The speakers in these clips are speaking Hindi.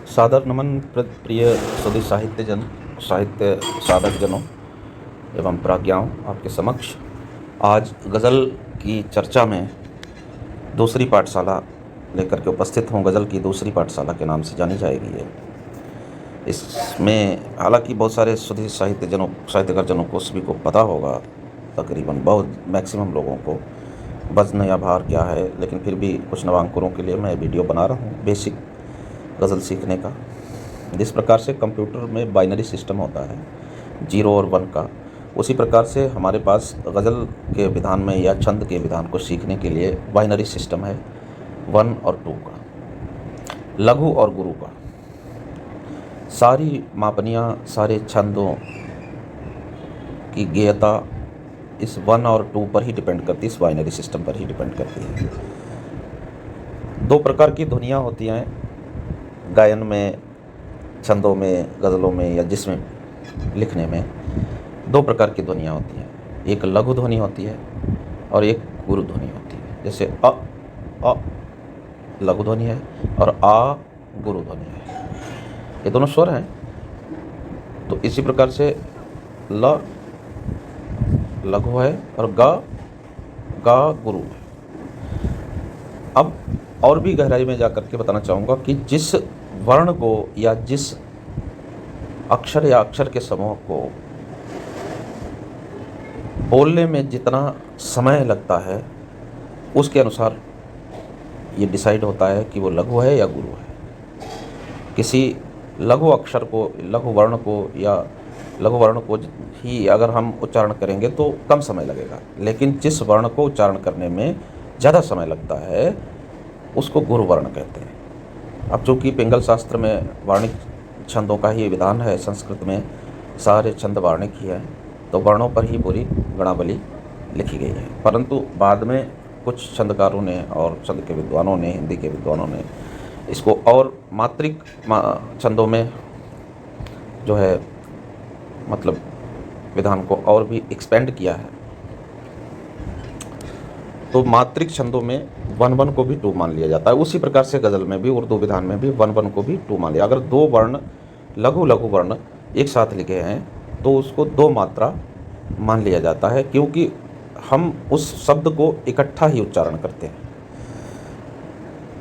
सादर नमन प्रिय सभी साहित्य साधक जनों एवं प्राज्ञाओं, आपके समक्ष आज गज़ल की चर्चा में दूसरी पाठशाला लेकर के उपस्थित हूँ। गज़ल की दूसरी पाठशाला के नाम से जानी जाएगी ये। इसमें हालांकि बहुत सारे शुद्ध साहित्यकार जनों को सभी को पता होगा, तकरीबन बहुत मैक्सिमम लोगों को वज़न या भार क्या है, लेकिन फिर भी कुछ नवांकुरों के लिए मैं वीडियो बना रहा हूँ बेसिक गज़ल सीखने का। जिस प्रकार से कंप्यूटर में बाइनरी सिस्टम होता है 0 और 1 का, उसी प्रकार से हमारे पास गज़ल के विधान में या छंद के विधान को सीखने के लिए बाइनरी सिस्टम है 1 और 2 का, लघु और गुरु का। सारी मापनियाँ, सारे छंदों की गेयता इस 1 और 2 पर ही डिपेंड करती है, इस बाइनरी सिस्टम पर ही डिपेंड करती है। 2 प्रकार की ध्वनियाँ होती हैं गायन में, छंदों में, गज़लों में या जिसमें लिखने में 2 प्रकार की ध्वनियाँ होती हैं। एक लघु ध्वनि होती है और एक गुरु ध्वनि होती है। जैसे अ लघु ध्वनि है और आ गुरु ध्वनि है, ये दोनों स्वर हैं। तो इसी प्रकार से ल लघु है और गा गुरु है। अब और भी गहराई में जाकर के बताना चाहूँगा कि जिस वर्ण को या जिस अक्षर के समूह को बोलने में जितना समय लगता है, उसके अनुसार ये डिसाइड होता है कि वो लघु है या गुरु है। किसी लघु अक्षर को, लघु वर्ण को ही अगर हम उच्चारण करेंगे तो कम समय लगेगा, लेकिन जिस वर्ण को उच्चारण करने में ज़्यादा समय लगता है उसको गुरु वर्ण कहते हैं। अब चूँकि पिंगल शास्त्र में वार्णिक छंदों का ही विधान है, संस्कृत में सारे छंद वार्णिक ही हैं, तो वर्णों पर ही पूरी गणावली लिखी गई है। परंतु बाद में कुछ छंदकारों ने और छंद के विद्वानों ने, हिंदी के विद्वानों ने इसको और मात्रिक छंदों में जो है मतलब विधान को और भी एक्सपेंड किया है। तो मात्रिक छंदों में 1-1 को भी 2 मान लिया जाता है। उसी प्रकार से गज़ल में भी, उर्दू विधान में भी 1-1 को भी 2 मान लिया। अगर 2 वर्ण लघु वर्ण एक साथ लिखे हैं तो उसको 2 मात्रा मान लिया जाता है, क्योंकि हम उस शब्द को इकट्ठा ही उच्चारण करते हैं।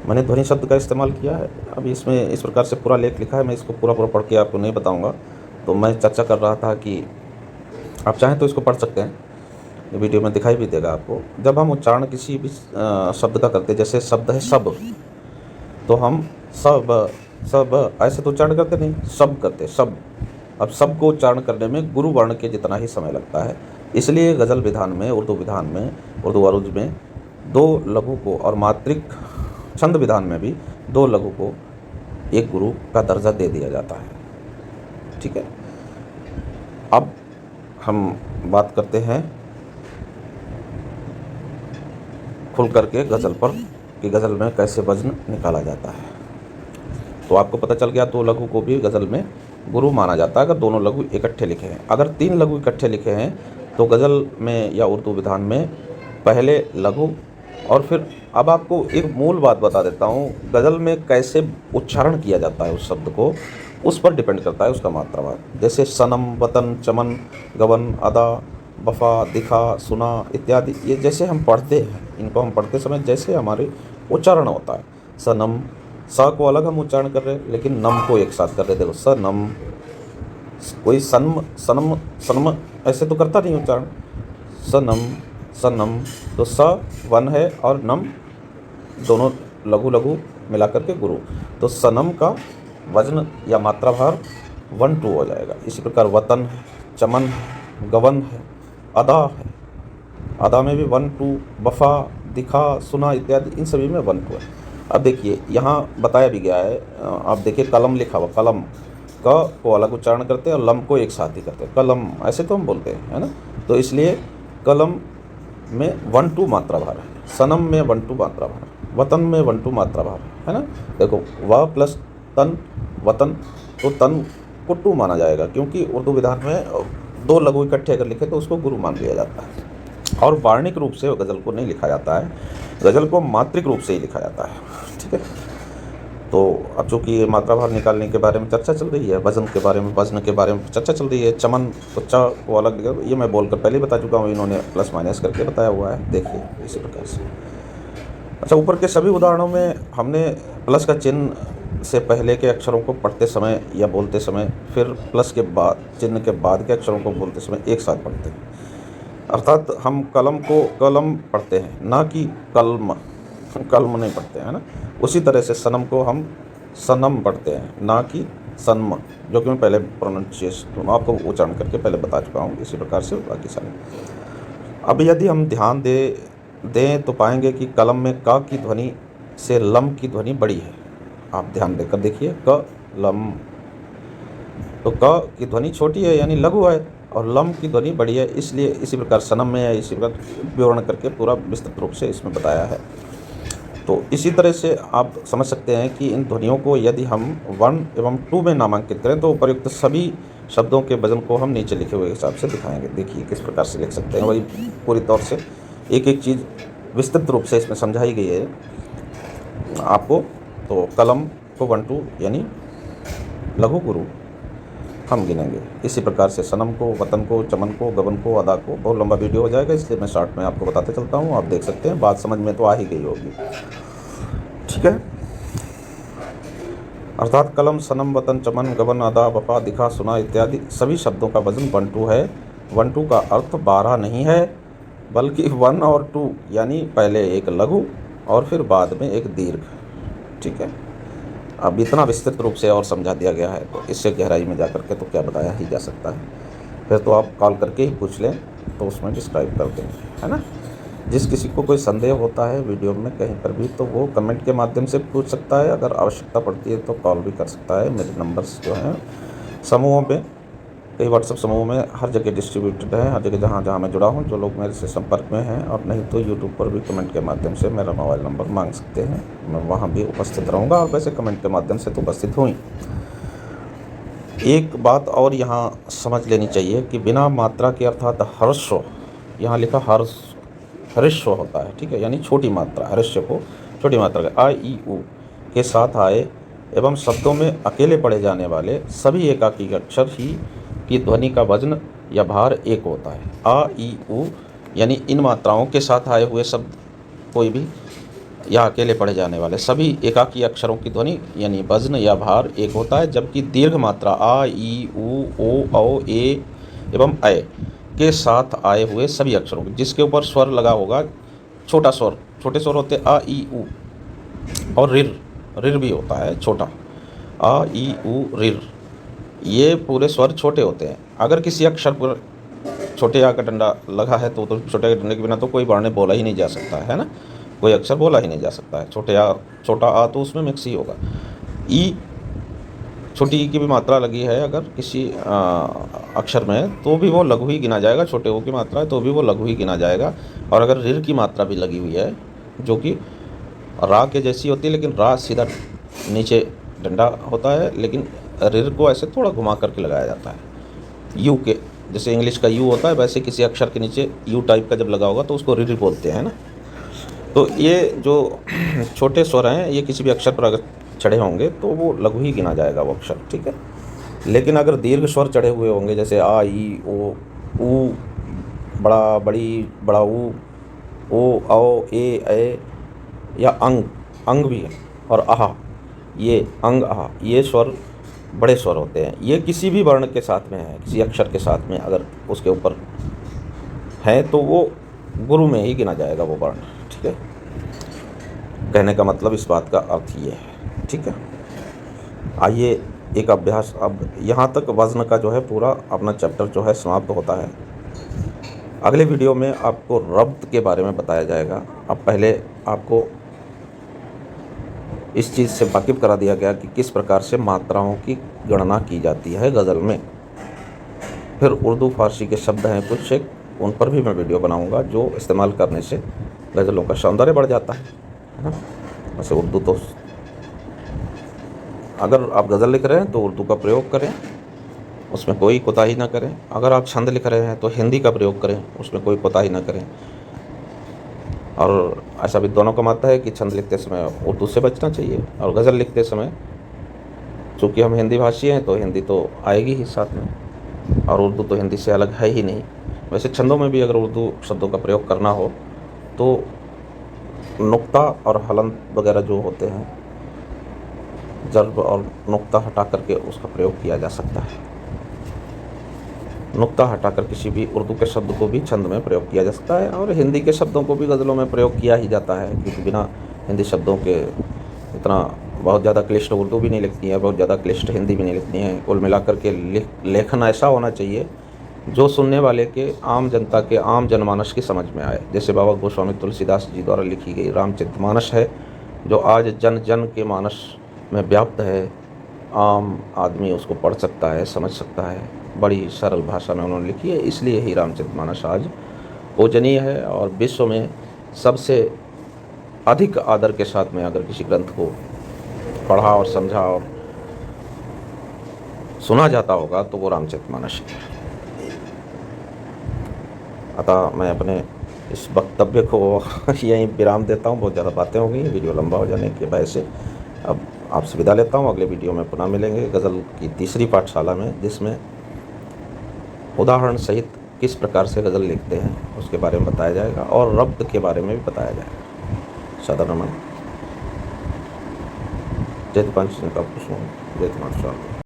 मैंने ध्वनि शब्द का इस्तेमाल किया है। अभी इसमें इस प्रकार से पूरा लेख लिखा है, मैं इसको पूरा पढ़ के आपको नहीं बताऊँगा। तो मैं चर्चा कर रहा था कि आप चाहें तो इसको पढ़ सकते हैं, वीडियो में दिखाई भी देगा आपको। जब हम उच्चारण किसी भी शब्द का करते हैं, जैसे शब्द है सब, तो हम सब ऐसे तो उच्चारण करते नहीं, सब करते सब। अब सब को उच्चारण करने में गुरु वर्ण के जितना ही समय लगता है, इसलिए गज़ल विधान में, उर्दू विधान में, उर्दू अरूज में 2 लघु को और मात्रिक छंद विधान में भी 2 लघु को 1 गुरु का दर्जा दे दिया जाता है। ठीक है, अब हम बात करते हैं खुल करके गज़ल पर कि गज़ल में कैसे वज़न निकाला जाता है। तो आपको पता चल गया, 2 लघु को भी गज़ल में गुरु माना जाता है अगर दोनों लघु इकट्ठे लिखे हैं। अगर 3 लघु इकट्ठे लिखे हैं तो गज़ल में या उर्दू विधान में पहले लघु और फिर, अब आपको एक मूल बात बता देता हूँ, गज़ल में कैसे उच्चारण किया जाता है उस शब्द को, उस पर डिपेंड करता है उसका मात्रावार। जैसे सनम, वतन, चमन, गवन, अदा, वफा, दिखा, सुना इत्यादि, ये जैसे हम पढ़ते हैं, इनको हम पढ़ते समय जैसे हमारे उच्चारण होता है। सनम, सा को अलग हम उच्चारण कर रहे हैं, लेकिन नम को एक साथ कर रहे। देखो सनम, कोई सनम सनम सनम ऐसे तो करता नहीं उच्चारण। सनम, तो स 1 है और नम दोनों लघु मिला करके गुरु, तो सनम का वजन या मात्रा भार 1-2 हो जाएगा। इसी प्रकार वतन है, चमन है, गवन है, अदा है, अदा में भी 1-2, वफा, दिखा, सुना इत्यादि, इन सभी में 1-2 है। अब देखिए यहाँ बताया भी गया है, आप देखिए कलम लिखा हुआ, कलम क को अलग उच्चारण करते हैं और लम को एक साथ ही करते हैं, कलम ऐसे तो हम बोलते हैं, है ना। तो इसलिए कलम में 1-2 मात्रा भार है, सनम में 1-2 मात्रा भार है, वतन में 1-2 मात्रा भार है ना। देखो व प्लस तन, वतन, तो तन को 2 माना जाएगा, क्योंकि उर्दू विधान में 2 लघु इकट्ठे अगर लिखे तो उसको गुरु मान लिया जाता है। और वार्णिक रूप से गज़ल को नहीं लिखा जाता है, गज़ल को मात्रिक रूप से ही लिखा जाता है। ठीक है, तो अब चूँकि मात्रा भार निकालने के बारे में चर्चा चल रही है, वज़न के बारे में, वज़न के बारे में चर्चा चल रही है, चमन उच्चा को अलग लिखा, ये मैं बोलकर पहले ही बता चुका हूँ, इन्होंने प्लस माइनस करके बताया हुआ है, देखिए इसी प्रकार से। अच्छा, ऊपर के सभी उदाहरणों में हमने प्लस का चिन्ह से पहले के अक्षरों को पढ़ते समय या बोलते समय, फिर प्लस के बाद चिन्ह के बाद के अक्षरों को बोलते समय एक साथ पढ़ते हैं। अर्थात हम कलम को कलम पढ़ते हैं, ना कि कलम नहीं पढ़ते हैं ना। उसी तरह से सनम को हम सनम पढ़ते हैं, ना कि सन्म, जो कि मैं पहले प्रोनाउंसिएशन आपको उच्चारण करके पहले बता चुका हूँ। इसी प्रकार से बाकी सारे। अब यदि हम ध्यान दें तो पाएंगे कि कलम में क की ध्वनि से लम की ध्वनि बड़ी है। आप ध्यान देकर देखिए, क लम, तो क की ध्वनि छोटी है यानी लघु है, और लम की ध्वनि बड़ी है, इसलिए इसी प्रकार सनम में है, इसी प्रकार विवरण करके पूरा विस्तृत रूप से इसमें बताया है। तो इसी तरह से आप समझ सकते हैं कि इन ध्वनियों को यदि हम 1 एवं 2 में नामांकित करें तो उपर्युक्त सभी शब्दों के वजन को हम नीचे लिखे हुए हिसाब से दिखाएंगे। देखिए किस प्रकार से लिख सकते हैं, वही पूरी तौर से एक एक चीज़ विस्तृत रूप से इसमें समझाई गई है आपको। तो कलम को 1 2 यानी लघु गुरु हम गिनेंगे। इसी प्रकार से सनम को, वतन को, चमन को, गबन को, अदा को। बहुत लंबा वीडियो हो जाएगा, इसलिए मैं शॉर्ट में आपको बताते चलता हूँ, आप देख सकते हैं, बात समझ में तो आ ही गई होगी, ठीक है। अर्थात कलम, सनम, वतन, चमन, गबन, अदा, वफा, दिखा, सुना इत्यादि सभी शब्दों का वजन 1 2 है। 1 2 का अर्थ 12 नहीं है, बल्कि 1 और 2 यानी पहले एक लघु और फिर बाद में एक दीर्घ, ठीक है। अब इतना विस्तृत रूप से और समझा दिया गया है, तो इससे गहराई में जा करके तो क्या बताया ही जा सकता है। फिर तो आप कॉल करके ही पूछ लें तो उसमें डिस्क्राइब कर देंगे, है ना। जिस किसी को कोई संदेह होता है वीडियो में कहीं पर भी, तो वो कमेंट के माध्यम से पूछ सकता है। अगर आवश्यकता पड़ती है तो कॉल भी कर सकता है। मेरे नंबर्स जो हैं समूहों पे, कई व्हाट्सएप समूह में हर जगह डिस्ट्रीब्यूटेड है, हर जगह जहाँ जहाँ मैं जुड़ा हूँ, जो लोग मेरे से संपर्क में हैं, और नहीं तो यूट्यूब पर भी कमेंट के माध्यम से मेरा मोबाइल नंबर मांग सकते हैं, मैं वहाँ भी उपस्थित रहूँगा। और वैसे कमेंट के माध्यम से तो उपस्थित हुई। एक बात और यहाँ समझ लेनी चाहिए कि बिना मात्रा के अर्थात हर्षो, यहाँ लिखा हर्षो होता है, ठीक है, यानी छोटी मात्रा, हर्ष को छोटी मात्रा के आ ई उ के साथ आए एवं शब्दों में अकेले पढ़े जाने वाले सभी एकाकी अक्षर ही की ध्वनि का वजन या भार एक होता है। आ ई उ यानी इन मात्राओं के साथ आए हुए शब्द कोई भी या अकेले पढ़े जाने वाले सभी एकाकी अक्षरों की ध्वनि यानी वजन या भार एक होता है। जबकि दीर्घ मात्रा आ ई उ ओ औ ए एवं ऐ के साथ आए हुए सभी अक्षरों के जिसके ऊपर स्वर लगा होगा, छोटा स्वर, छोटे स्वर होते आ ई उ, और रिर भी होता है छोटा, आ ई उ रिर, ये पूरे स्वर छोटे होते हैं। अगर किसी अक्षर पर छोटे आ का डंडा लगा है तो छोटे डंडे के बिना तो कोई वर्ण बोला ही नहीं जा सकता है ना, कोई अक्षर बोला ही नहीं जा सकता है। छोटा आ तो उसमें मिक्स ही होगा। ई, छोटी ई की भी मात्रा लगी है अगर किसी अक्षर में तो भी वो लघु ही गिना जाएगा, छोटे ओ की मात्रा है तो भी वो लघु ही गिना जाएगा। और अगर रिर की मात्रा भी लगी हुई है जो कि रा के जैसी होती है, लेकिन रा सीधा नीचे डंडा होता है, लेकिन रिर को ऐसे थोड़ा घुमा करके लगाया जाता है। यू के जैसे इंग्लिश का यू होता है, वैसे किसी अक्षर के नीचे यू टाइप का जब लगा होगा तो उसको रिर बोलते हैं ना। तो ये जो छोटे स्वर हैं ये किसी भी अक्षर पर अगर चढ़े होंगे तो वो लघु ही गिना जाएगा वो अक्षर, ठीक है। लेकिन अगर दीर्घ स्वर चढ़े हुए होंगे जैसे आ ई ओ ऊ, बड़ा बड़ी, बड़ा ओ औ ए या अंग भी है, और आहा, ये अंग आहा, ये स्वर बड़े स्वर होते हैं। ये किसी भी वर्ण के साथ में है, किसी अक्षर के साथ में अगर उसके ऊपर है तो वो गुरु में ही गिना जाएगा वो वर्ण, ठीक है। कहने का मतलब इस बात का अर्थ ये है, ठीक है। आइए एक अभ्यास, अब यहाँ तक वज़न का जो है पूरा अपना चैप्टर जो है समाप्त होता है। अगले वीडियो में आपको रब्त के बारे में बताया जाएगा। अब पहले आपको इस चीज़ से वाकिफ़ करा दिया गया कि किस प्रकार से मात्राओं की गणना की जाती है गज़ल में। फिर उर्दू फारसी के शब्द हैं कुछ एक, उन पर भी मैं वीडियो बनाऊंगा जो इस्तेमाल करने से गज़लों का सौंदर्य बढ़ जाता है ना। वैसे उर्दू तो अगर आप गज़ल लिख रहे हैं तो उर्दू का प्रयोग करें, उसमें कोई कोताही ना करें। अगर आप छंद लिख रहे हैं तो हिंदी का प्रयोग करें, उसमें कोई कोताही ना करें। और ऐसा भी दोनों का मत है कि छंद लिखते समय उर्दू से बचना चाहिए, और गज़ल लिखते समय चूँकि हम हिंदी भाषी हैं तो हिंदी तो आएगी ही साथ में, और उर्दू तो हिंदी से अलग है ही नहीं। वैसे छंदों में भी अगर उर्दू शब्दों का प्रयोग करना हो तो नुक्ता और हलंत वगैरह जो होते हैं, ज़र्ब और नुक्ता हटा करके उसका प्रयोग किया जा सकता है। नुक्ता हटाकर किसी भी उर्दू के शब्द को भी छंद में प्रयोग किया जा सकता है, और हिंदी के शब्दों को भी गज़लों में प्रयोग किया ही जाता है, क्योंकि बिना हिंदी शब्दों के इतना बहुत ज़्यादा क्लिष्ट उर्दू भी नहीं लिखती है, बहुत ज़्यादा क्लिष्ट हिंदी भी नहीं लिखती हैं। कुल मिलाकर के लेखन ऐसा होना चाहिए जो सुनने वाले के, आम जनता के, आम जनमानस की समझ में आए। जैसे बाबा गोस्वामी तुलसीदास जी द्वारा लिखी गई रामचरितमानस है, जो आज जन जन के मानस में व्याप्त है, आम आदमी उसको पढ़ सकता है, समझ सकता है। बड़ी सरल भाषा में उन्होंने लिखी है, इसलिए ही रामचरितमानस आज पूजनीय है। और विश्व में सबसे अधिक आदर के साथ में अगर किसी ग्रंथ को पढ़ा और समझा और सुना जाता होगा तो वो रामचरितमानस है। अतः मैं अपने इस वक्तव्य को यहीं विराम देता हूँ। बहुत ज़्यादा बातें हो गई, वीडियो लंबा हो जाने की वजह से अब आपसे विदा लेता हूँ। अगले वीडियो में पुनः मिलेंगे गज़ल की तीसरी पाठशाला में, जिसमें उदाहरण सहित किस प्रकार से गज़ल लिखते हैं उसके बारे में बताया जाएगा, और रब्त के बारे में भी बताया जाएगा। सादर नमन। जय पंच का पुष्प, जय